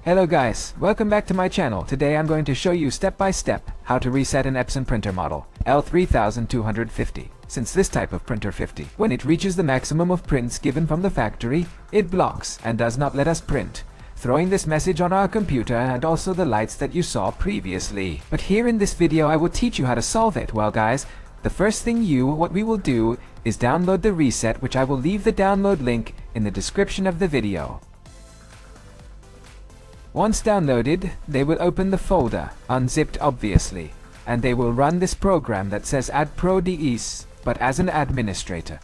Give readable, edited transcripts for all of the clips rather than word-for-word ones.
Hello guys, welcome back to my channel. Today I'm going to show you step by step how to reset an Epson printer model L3250. Since this type of printer 50, when it reaches the maximum of prints given from the factory, it blocks and does not let us print, throwing this message on our computer and also the lights that you saw previously. But here in this video I will teach you how to solve it. Well guys, the first thing what we will do is download the reset, which I will leave the download link in the description of the video. Once downloaded, they will open the folder, unzipped obviously, and they will run this program that says Add Pro DEs, but as an administrator.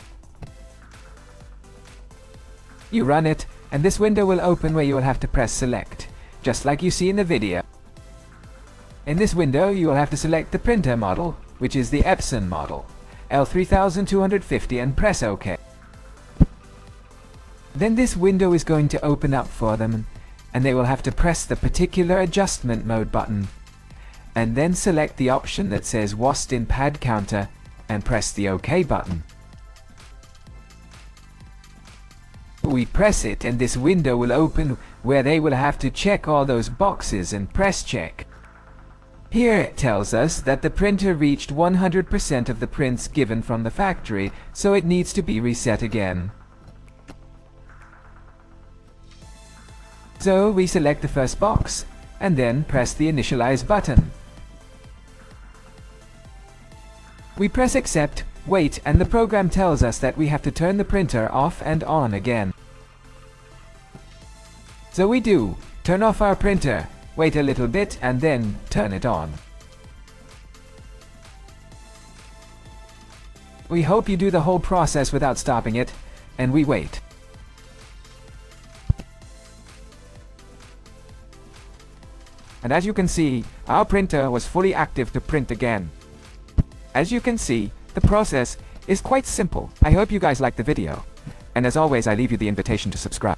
You run it, and this window will open where you will have to press select, just like you see in the video. In this window, you will have to select the printer model, which is the Epson model, L3250, and press OK. Then this window is going to open up for them, and they will have to press the particular adjustment mode button, and then select the option that says WASD in pad counter, and press the OK button. We press it and this window will open where they will have to check all those boxes and press check. Here it tells us that the printer reached 100% of the prints given from the factory, so it needs to be reset again. So we select the first box, and then press the initialize button. We press accept, wait, and the program tells us that we have to turn the printer off and on again. So we do, turn off our printer, wait a little bit, and then turn it on. We hope you do the whole process without stopping it, and we wait. And as you can see, our printer was fully active to print again. As you can see, the process is quite simple. I hope you guys liked the video. And as always, I leave you the invitation to subscribe.